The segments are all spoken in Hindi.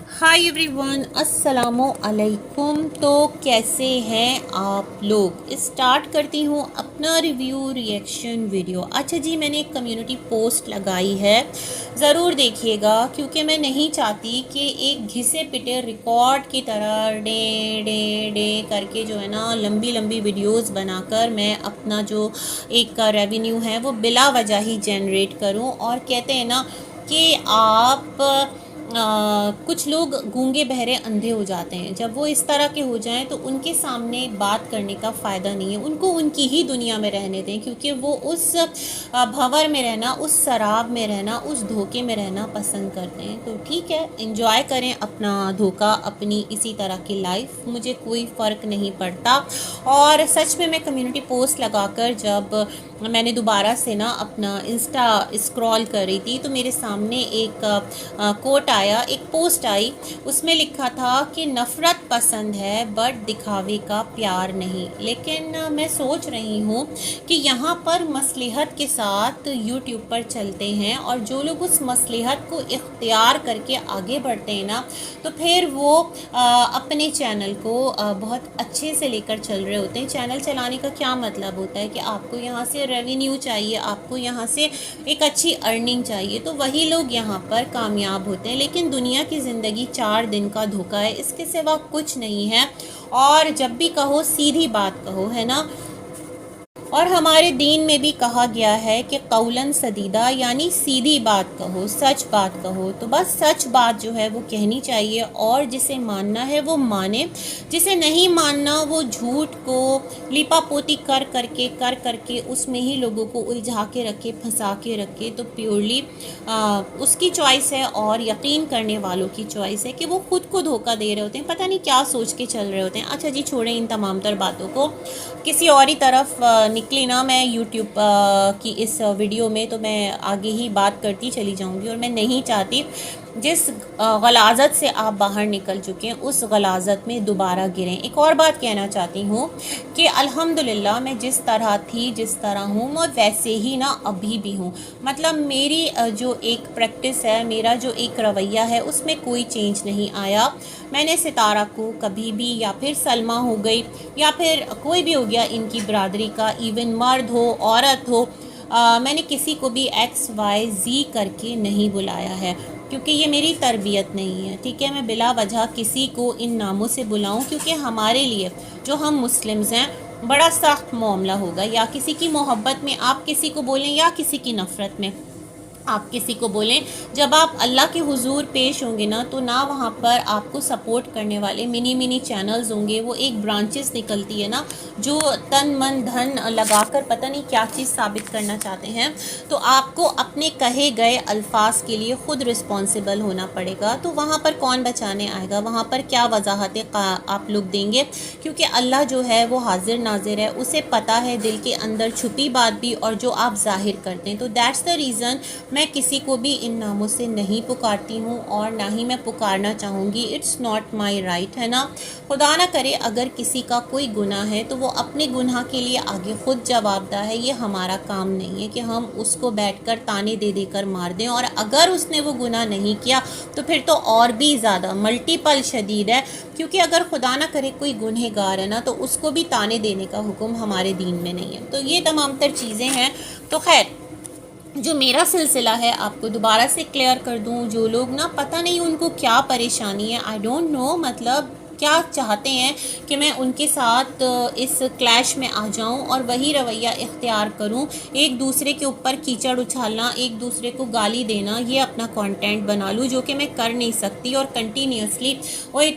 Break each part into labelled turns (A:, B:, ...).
A: हाय एवरीवन, अस्सलामु अलैकुम। तो कैसे हैं आप लोग। स्टार्ट करती हूँ अपना रिव्यू रिएक्शन वीडियो। अच्छा जी, मैंने एक कम्युनिटी पोस्ट लगाई है, ज़रूर देखिएगा, क्योंकि मैं नहीं चाहती कि एक घिसे पिटे रिकॉर्ड की तरह डे डे डे करके जो है ना लंबी लंबी वीडियोस बनाकर मैं अपना जो एक रेवेन्यू है वो बिला वजह ही जनरेट करूं। और कहते हैं ना कि आप कुछ लोग गूंगे बहरे अंधे हो जाते हैं। जब वो इस तरह के हो जाएं तो उनके सामने बात करने का फ़ायदा नहीं है। उनको उनकी ही दुनिया में रहने दें, क्योंकि वो उस भंवर में रहना, उस शराब में रहना, उस धोखे में रहना पसंद करते हैं। तो ठीक है, इंजॉय करें अपना धोखा, अपनी इसी तरह की लाइफ, मुझे कोई फ़र्क नहीं पड़ता। और सच में मैं कम्युनिटी पोस्ट लगाकर जब मैंने दोबारा से ना अपना इंस्टा स्क्रॉल कर रही थी तो मेरे सामने एक कोट आया, एक पोस्ट आई। उसमें लिखा था कि नफ़रत पसंद है बट दिखावे का प्यार नहीं। लेकिन मैं सोच रही हूँ कि यहाँ पर मसलहत के साथ यूट्यूब पर चलते हैं, और जो लोग उस मसलहत को इख्तियार करके आगे बढ़ते हैं ना, तो फिर वो अपने चैनल को बहुत अच्छे से लेकर चल रहे होते हैं। चैनल चलाने का क्या मतलब होता है कि आपको यहाँ से रेवेन्यू चाहिए, आपको यहाँ से एक अच्छी अर्निंग चाहिए, तो वही लोग यहाँ पर कामयाब होते हैं। लेकिन दुनिया की ज़िंदगी 4 दिन का धोखा है, इसके सिवा कुछ नहीं है। और जब भी कहो सीधी बात कहो, है ना। और हमारे दीन में भी कहा गया है कि कौलन सदीदा, यानी सीधी बात कहो, सच बात कहो। तो बस सच बात जो है वो कहनी चाहिए, और जिसे मानना है वो माने, जिसे नहीं मानना वो झूठ को लिपापोती कर करके उसमें ही लोगों को उलझा के रखे, फंसा के रखे। तो प्योरली उसकी चॉइस है, और यकीन करने वालों की चॉइस है कि वो खुद को धोखा दे रहे होते हैं, पता नहीं क्या सोच के चल रहे होते हैं। अच्छा जी, छोड़ें इन तमाम तर बातों को, किसी और ही तरफ निकली ना मैं यूट्यूब की इस वीडियो में, तो मैं आगे ही बात करती चली जाऊंगी। और मैं नहीं चाहती जिस गलाजत से आप बाहर निकल चुके हैं उस गलाजत में दोबारा गिरें। एक और बात कहना चाहती हूँ कि अल्हम्दुलिल्लाह मैं जिस तरह थी, जिस तरह हूँ, मैं वैसे ही ना अभी भी हूँ। मतलब मेरी जो एक प्रैक्टिस है, मेरा जो एक रवैया है, उसमें कोई चेंज नहीं आया। मैंने सितारा को कभी भी, या फिर सलमा हो गई, या फिर कोई भी हो गया इनकी बिरादरी का, इवन मर्द हो औरत हो, मैंने किसी को भी XYZ करके नहीं बुलाया है, क्योंकि ये मेरी तरबियत नहीं है। ठीक है, मैं बिला वजह किसी को इन नामों से बुलाऊं, क्योंकि हमारे लिए जो हम मुस्लिम्स हैं बड़ा सख्त मामला होगा। या किसी की मोहब्बत में आप किसी को बोलें, या किसी की नफ़रत में आप किसी को बोलें, जब आप अल्लाह के हुजूर पेश होंगे ना, तो ना वहाँ पर आपको सपोर्ट करने वाले मिनी चैनल्स होंगे। वो एक ब्रांचेस निकलती है ना, जो तन मन धन लगाकर पता नहीं क्या चीज़ साबित करना चाहते हैं। तो आपको अपने कहे गए अल्फाज के लिए ख़ुद रिस्पॉन्सिबल होना पड़ेगा। तो वहाँ पर कौन बचाने आएगा, वहाँ पर क्या वजाहतें आप लोग देंगे, क्योंकि अल्लाह जो है वो हाजिर नाजिर है, उसे पता है दिल के अंदर छुपी बात भी और जो आप जाहिर करते हैं। तो दैट्स द रीज़न मैं किसी को भी इन नामों से नहीं पुकारती हूँ, और ना ही मैं पुकारना चाहूँगी। इट्स नॉट माई राइट, है ना। खुदा ना करे अगर किसी का कोई गुनाह है तो वो अपने गुनाह के लिए आगे खुद जवाबदार है। ये हमारा काम नहीं है कि हम उसको बैठकर ताने दे देकर मार दें, और अगर उसने वो गुनाह नहीं किया तो फिर तो और भी ज़्यादा मल्टीपल शदीद है। क्योंकि अगर खुदा ना करे कोई गुनहगार है ना, तो उसको भी ताने देने का हुक्म हमारे दीन में नहीं है। तो ये तमाम तर चीज़ें हैं। तो खैर, जो मेरा सिलसिला है आपको दोबारा से क्लियर कर दूं। जो लोग ना पता नहीं उनको क्या परेशानी है, आई डोंट नो, मतलब क्या चाहते हैं कि मैं उनके साथ इस क्लैश में आ जाऊं और वही रवैया इख्तियार करूं, एक दूसरे के ऊपर कीचड़ उछालना, एक दूसरे को गाली देना, ये अपना कंटेंट बना लूं, जो कि मैं कर नहीं सकती। और कंटिन्यूसली ओए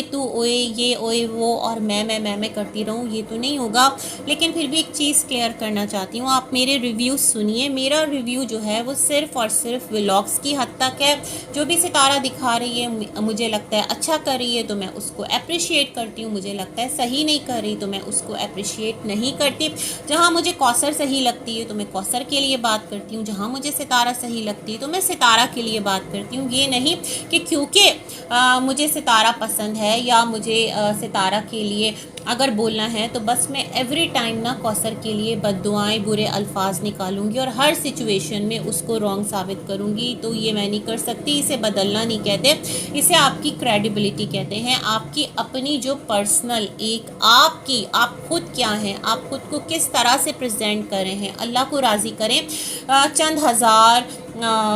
A: तू ओए ये ओए वो और मैं करती रहूं, ये तो नहीं होगा। लेकिन फिर भी एक चीज़ क्लियर करना चाहती हूँ, आप मेरे रिव्यू सुनिए। मेरा रिव्यू जो है वो सिर्फ़ और सिर्फ व्लॉग्स की हद तक है। जो भी सितारा दिखा रही है, मुझे लगता है अच्छा कर रही है, तो मैं उसको अप्रिशिएट करती हूँ, मुझे लगता है सही नहीं कर रही तो मैं उसको अप्रिशिएट नहीं करती। जहाँ मुझे कौसर सही लगती है तो मैं कौसर के लिए बात करती हूँ, जहाँ मुझे सितारा सही लगती है तो मैं सितारा के लिए बात करती हूँ। ये नहीं कि क्योंकि मुझे सितारा पसंद है या मुझे सितारा के लिए अगर बोलना है तो बस मैं एवरी टाइम ना कौसर के लिए बद्दुआएं, बुरे अल्फाज निकालूंगी और हर सिचुएशन में उसको रॉन्ग साबित करूंगी। तो ये मैं नहीं कर सकती, इसे बदलना नहीं कहते, इसे आपकी क्रेडिबिलिटी कहते हैं। आपकी अपनी जो पर्सनल एक आप खुद क्या हैं, आप खुद को किस तरह से प्रेजेंट कर रहे हैं, अल्लाह को राज़ी करें। चंद हज़ार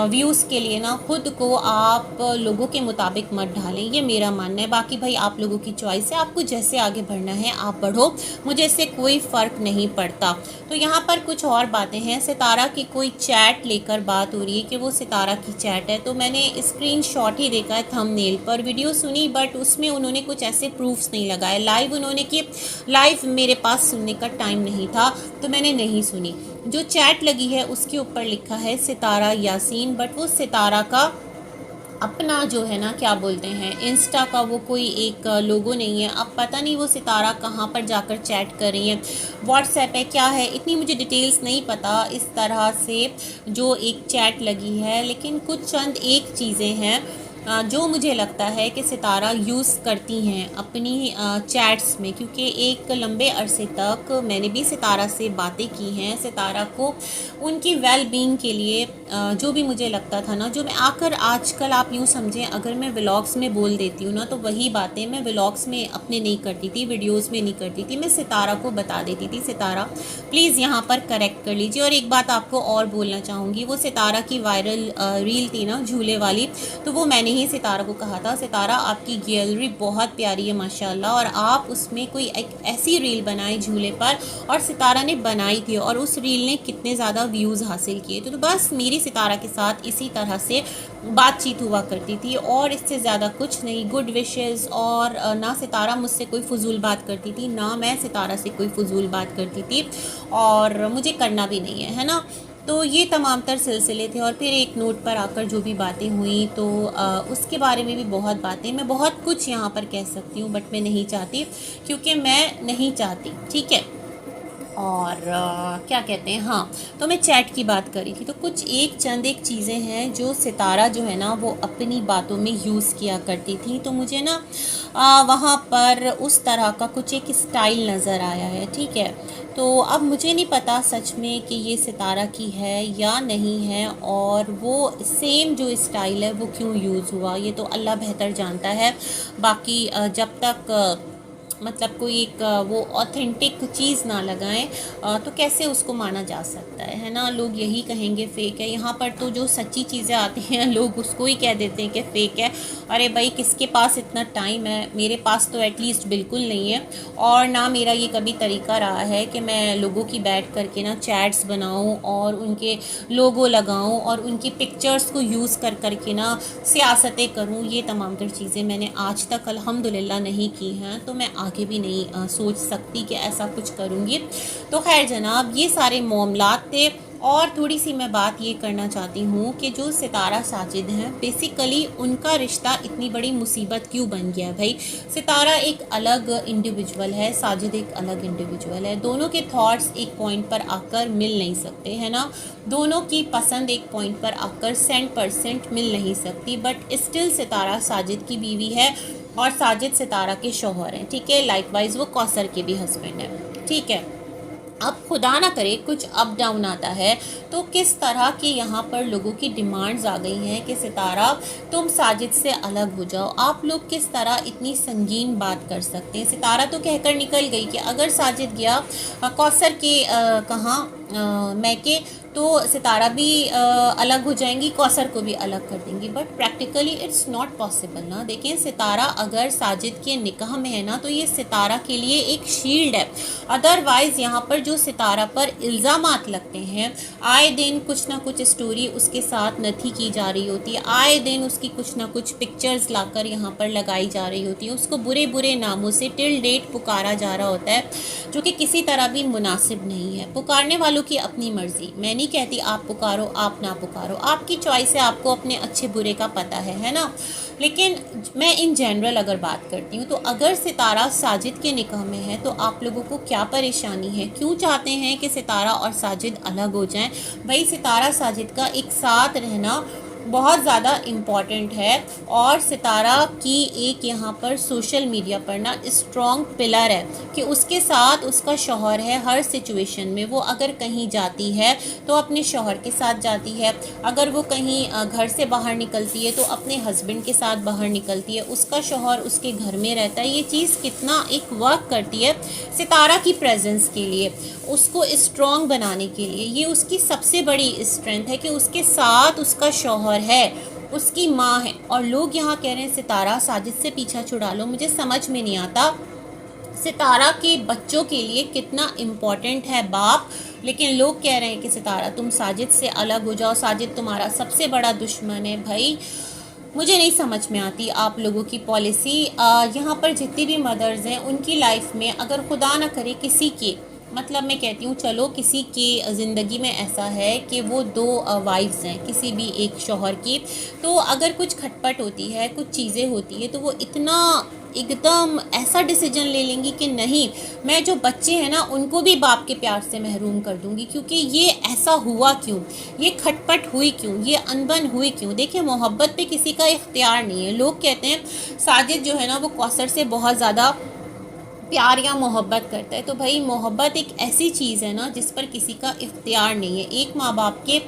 A: व्यूज़ के लिए ना खुद को आप लोगों के मुताबिक मत ढालें, ये मेरा मानना है। बाकी भाई आप लोगों की चॉइस है, आपको जैसे आगे बढ़ना है आप बढ़ो, मुझे इससे कोई फ़र्क नहीं पड़ता। तो यहाँ पर कुछ और बातें हैं। सितारा की कोई चैट लेकर बात हो रही है कि वो सितारा की चैट है, तो मैंने स्क्रीनशॉट ही देखा है थंबनेल पर, वीडियो सुनी बट उसमें उन्होंने कुछ ऐसे प्रूफ्स नहीं लगाए। लाइव उन्होंने की, लाइव मेरे पास सुनने का टाइम नहीं था तो मैंने नहीं सुनी। जो चैट लगी है उसके ऊपर लिखा है सितारा यासीन, बट वो सितारा का अपना जो है ना क्या बोलते हैं इंस्टा का वो कोई एक लोगो नहीं है। अब पता नहीं वो सितारा कहाँ पर जाकर चैट कर रही है, व्हाट्सएप है क्या है, इतनी मुझे डिटेल्स नहीं पता। इस तरह से जो एक चैट लगी है, लेकिन कुछ चंद एक चीज़ें हैं जो मुझे लगता है कि सितारा यूज़ करती हैं अपनी चैट्स में, क्योंकि एक लंबे अरसे तक मैंने भी सितारा से बातें की हैं। सितारा को उनकी वेल बीइंग के लिए जो भी मुझे लगता था ना, जो मैं आकर आजकल आप यूँ समझें अगर मैं व्लॉग्स में बोल देती हूँ ना तो वही बातें मैं व्लॉग्स में अपने नहीं करती थी, वीडियोज़ में नहीं करती थी, मैं सितारा को बता देती थी सितारा प्लीज़ यहाँ पर करेक्ट कर लीजिए। और एक बात आपको और बोलना चाहूँगी, वो सितारा की वायरल रील थी ना झूले वाली, तो वो मैंने ही सितारा को कहा था सितारा आपकी गैलरी बहुत प्यारी है माशाल्लाह, और आप उसमें कोई एक ऐसी रील बनाए झूले पर, और सितारा ने बनाई थी और उस रील ने कितने ज़्यादा व्यूज़ हासिल किए। तो बस मेरी सितारा के साथ इसी तरह से बातचीत हुआ करती थी और इससे ज़्यादा कुछ नहीं। गुड विशेज़, और ना सितारा मुझसे कोई फजूल बात करती थी, ना मैं सितारा से कोई फजूल बात करती थी, और मुझे करना भी नहीं है ना। तो ये तमाम तर सिलसिले थे। और फिर एक नोट पर आकर जो भी बातें हुई तो उसके बारे में भी बहुत बातें, मैं बहुत कुछ यहाँ पर कह सकती हूँ बट मैं नहीं चाहती, क्योंकि मैं नहीं चाहती, ठीक है। और क्या कहते हैं, हाँ, तो मैं चैट की बात करी थी, तो कुछ एक चंद एक चीज़ें हैं जो सितारा जो है ना वो अपनी बातों में यूज़ किया करती थी। तो मुझे ना वहाँ पर उस तरह का कुछ एक स्टाइल नज़र आया है, ठीक है। तो अब मुझे नहीं पता सच में कि ये सितारा की है या नहीं है, और वो सेम जो स्टाइल है वो क्यों यूज़ हुआ ये तो अल्लाह बेहतर जानता है। बाकी जब तक मतलब कोई एक वो ऑथेंटिक चीज़ ना लगाएं तो कैसे उसको माना जा सकता है ना। लोग यही कहेंगे फ़ेक है। यहाँ पर तो जो सच्ची चीज़ें आती हैं लोग उसको ही कह देते हैं कि फ़ेक है। अरे भाई किसके पास इतना टाइम है, मेरे पास तो एटलीस्ट बिल्कुल नहीं है, और ना मेरा ये कभी तरीका रहा है कि मैं लोगों की बैठ करके ना चैट्स बनाऊँ और उनके लोगो लगाऊँ और उनकी पिक्चर्स को यूज़ कर करके ना सियासतें करूँ। ये तमाम तर चीज़ें मैंने आज तक अल्हम्दुलिल्लाह नहीं की हैं, तो मैं आगे भी नहीं सोच सकती कि ऐसा कुछ करूँगी। तो खैर जनाब, ये सारे मामलात थे। और थोड़ी सी मैं बात ये करना चाहती हूँ कि जो सितारा साजिद हैं बेसिकली उनका रिश्ता इतनी बड़ी मुसीबत क्यों बन गया है भाई। सितारा एक अलग इंडिविजुअल है, साजिद एक अलग इंडिविजुअल है। दोनों के थॉट्स एक पॉइंट पर आकर मिल नहीं सकते हैं ना, दोनों की पसंद एक पॉइंट पर आकर 100% मिल नहीं सकती, बट स्टिल सितारा साजिद की बीवी है और साजिद सितारा के शौहर हैं, ठीक है। लाइकवाइज वो कौसर के भी हस्बैंड हैं, ठीक है। अब खुदा ना करे कुछ अप डाउन आता है तो किस तरह के यहाँ पर लोगों की डिमांड्स आ गई हैं कि सितारा तुम साजिद से अलग हो जाओ। आप लोग किस तरह इतनी संगीन बात कर सकते हैं। सितारा तो कहकर निकल गई कि अगर साजिद गया कौसर के कहाँ मैके तो सितारा भी अलग हो जाएंगी, कौसर को भी अलग कर देंगी, but practically it's not possible ना। देखें सितारा अगर साजिद के निकाह में है ना तो ये सितारा के लिए एक शील्ड है। अदरवाइज़ यहाँ पर जो सितारा पर इल्ज़ामात लगते हैं, आए दिन कुछ ना कुछ स्टोरी उसके साथ नथी की जा रही होती है, आए दिन उसकी कुछ ना कुछ पिक्चर्स लाकर यहाँ पर लगाई जा रही होती है, उसको बुरे बुरे नामों से टिल डेट पुकारा जा रहा होता है, जो कि किसी तरह भी मुनासिब नहीं है। पुकारने वालों की अपनी मर्ज़ी, मैं नहीं नहीं कहती आप पुकारो आप ना पुकारो, आपकी चॉइस है, आपको अपने अच्छे बुरे का पता है ना। लेकिन मैं इन जनरल अगर बात करती हूँ तो अगर सितारा साजिद के निकाह में है तो आप लोगों को क्या परेशानी है, क्यों चाहते हैं कि सितारा और साजिद अलग हो जाएं? भाई सितारा साजिद का एक साथ रहना बहुत ज़्यादा इम्पॉर्टेंट है और सितारा की एक यहाँ पर सोशल मीडिया पर ना स्ट्रॉन्ग पिलर है कि उसके साथ उसका शौहर है हर सिचुएशन में। वो अगर कहीं जाती है तो अपने शौहर के साथ जाती है, अगर वो कहीं घर से बाहर निकलती है तो अपने हस्बैंड के साथ बाहर निकलती है, उसका शौहर उसके घर में रहता है। ये चीज़ कितना एक वर्क करती है सितारा की प्रेजेंस के लिए, उसको स्ट्रॉन्ग बनाने के लिए। ये उसकी सबसे बड़ी स्ट्रेंथ है कि उसके साथ उसका शौहर है, उसकी माँ है। और लोग यहाँ कह रहे हैं सितारा साजिद से पीछा छुड़ा लो, मुझे समझ में नहीं आता सितारा के बच्चों के लिए कितना इम्पोर्टेंट है बाप, लेकिन लोग कह रहे हैं कि सितारा तुम साजिद से अलग हो जाओ, साजिद तुम्हारा सबसे बड़ा दुश्मन है। भाई मुझे नहीं समझ में आती आप लोगों की पॉलिसी। यहाँ पर जितनी भी मदर्स हैं उनकी लाइफ में अगर खुदा ना करे किसी के, मतलब मैं कहती हूँ चलो किसी की ज़िंदगी में ऐसा है कि वो दो वाइफ्स हैं किसी भी एक शौहर की, तो अगर कुछ खटपट होती है, कुछ चीज़ें होती है, तो वो इतना एकदम ऐसा डिसीजन ले लेंगी कि नहीं मैं जो बच्चे हैं ना उनको भी बाप के प्यार से महरूम कर दूंगी, क्योंकि ये ऐसा हुआ क्यों, ये खटपट हुई क्यों, ये अनबन हुई क्यों। देखिए मोहब्बत पे किसी का इख्तियार नहीं है। लोग कहते हैं साजिद जो है ना वो कौसर से बहुत ज़्यादा प्यार या मोहब्बत करता है, तो भाई मोहब्बत एक ऐसी चीज़ है ना जिस पर किसी का इख्तियार नहीं है। एक माँ बाप के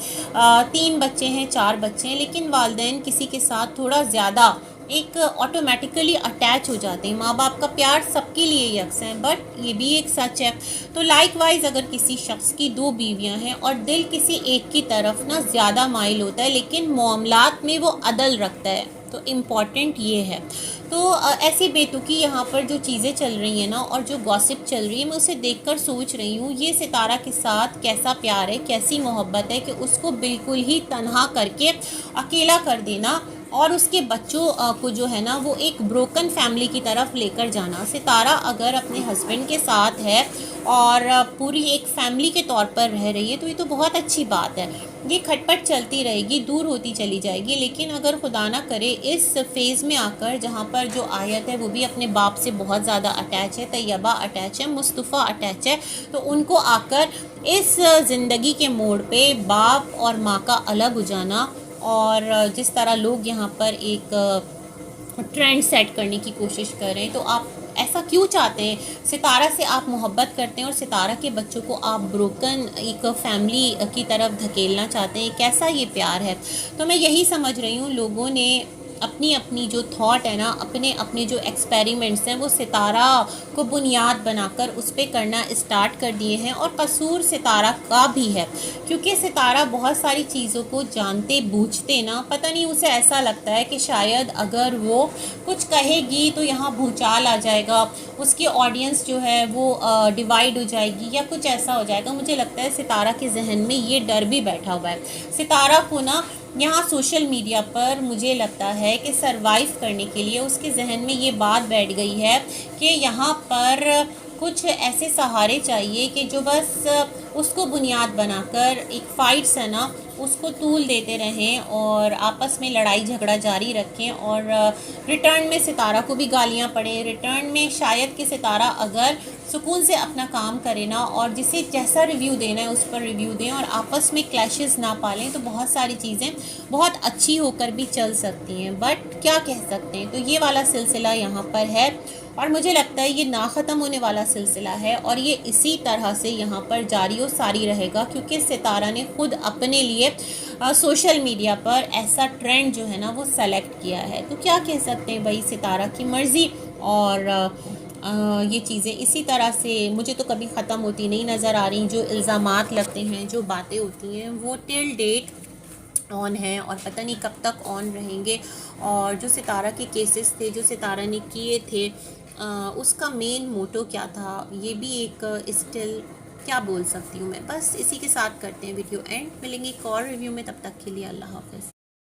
A: 3 बच्चे हैं 4 बच्चे हैं, लेकिन वालिदैन किसी के साथ थोड़ा ज़्यादा एक ऑटोमेटिकली अटैच हो जाते हैं। माँ बाप का प्यार सबके लिए यकसा है, बट ये भी एक सच है। तो लाइकवाइज अगर किसी शख्स की 2 बीवियां हैं और दिल किसी एक की तरफ ना ज़्यादा माइल होता है लेकिन मामलात में वो अदल रखता है, तो इम्पॉर्टेंट ये है। तो ऐसी बेतुकी यहाँ पर जो चीज़ें चल रही हैं ना और जो गॉसिप चल रही है, मैं उसे देखकर सोच रही हूँ ये सितारा के साथ कैसा प्यार है, कैसी मोहब्बत है कि उसको बिल्कुल ही तन्हा करके अकेला कर देना और उसके बच्चों को जो है ना वो एक ब्रोकन फैमिली की तरफ लेकर जाना। सितारा अगर अपने हस्बैंड के साथ है और पूरी एक फैमिली के तौर पर रह रही है तो ये तो बहुत अच्छी बात है। ये खटपट चलती रहेगी, दूर होती चली जाएगी, लेकिन अगर खुदा ना करे इस फेज़ में आकर जहाँ पर जो आयत है वो भी अपने बाप से बहुत ज़्यादा अटैच है, तैयबा अटैच है, मुस्तफ़ा अटैच है, तो उनको आकर इस ज़िंदगी के मोड़ पे बाप और माँ का अलग हो जाना और जिस तरह लोग यहाँ पर एक ट्रेंड सेट करने की कोशिश कर रहे हैं, तो आप ऐसा क्यों चाहते हैं? सितारा से आप मोहब्बत करते हैं और सितारा के बच्चों को आप ब्रोकन एक फैमिली की तरफ धकेलना चाहते हैं, कैसा ये प्यार है? तो मैं यही समझ रही हूँ लोगों ने अपनी अपनी जो थॉट है ना, अपने अपने जो एक्सपेरिमेंट्स हैं वो सितारा को बुनियाद बनाकर उस पर करना स्टार्ट कर दिए हैं। और कसूर सितारा का भी है, क्योंकि सितारा बहुत सारी चीज़ों को जानते बूझते ना, पता नहीं उसे ऐसा लगता है कि शायद अगर वो कुछ कहेगी तो यहाँ भूचाल आ जाएगा, उसकी ऑडियंस जो है वो डिवाइड हो जाएगी या कुछ ऐसा हो जाएगा। मुझे लगता है सितारा के जहन में ये डर भी बैठा हुआ है। सितारा को ना यहाँ सोशल मीडिया पर मुझे लगता है कि सरवाइव करने के लिए उसके जहन में ये बात बैठ गई है कि यहाँ पर कुछ ऐसे सहारे चाहिए कि जो बस उसको बुनियाद बनाकर एक फ़ाइट्स है ना उसको तूल देते रहें और आपस में लड़ाई झगड़ा जारी रखें और रिटर्न में सितारा को भी गालियाँ पड़े, रिटर्न में शायद कि सितारा अगर सुकून से अपना काम करे ना और जिसे जैसा रिव्यू देना है उस पर रिव्यू दें और आपस में क्लैशेस ना पालें, तो बहुत सारी चीज़ें बहुत अच्छी होकर भी चल सकती हैं। बट क्या कह सकते हैं, तो ये वाला सिलसिला यहाँ पर है और मुझे लगता है ये ना ख़त्म होने वाला सिलसिला है और ये इसी तरह से यहाँ पर जारी और सारी रहेगा, क्योंकि सितारा ने खुद अपने लिए सोशल मीडिया पर ऐसा ट्रेंड जो है ना वो सेलेक्ट किया है। तो क्या कह सकते हैं भाई, सितारा की मर्ज़ी। और ये चीज़ें इसी तरह से मुझे तो कभी ख़त्म होती नहीं नज़र आ रही। जो इल्ज़ामात लगते हैं, जो बातें होती हैं, वो टिल डेट ऑन है और पता नहीं कब तक ऑन रहेंगे। और जो सितारा के केसेस थे जो सितारा ने किए थे, उसका मेन मोटो क्या था, ये भी एक स्टिल क्या बोल सकती हूँ मैं। बस इसी के साथ करते हैं वीडियो एंड, मिलेंगे एक और रिव्यू में, तब तक के लिए अल्लाह हाफ़िज़।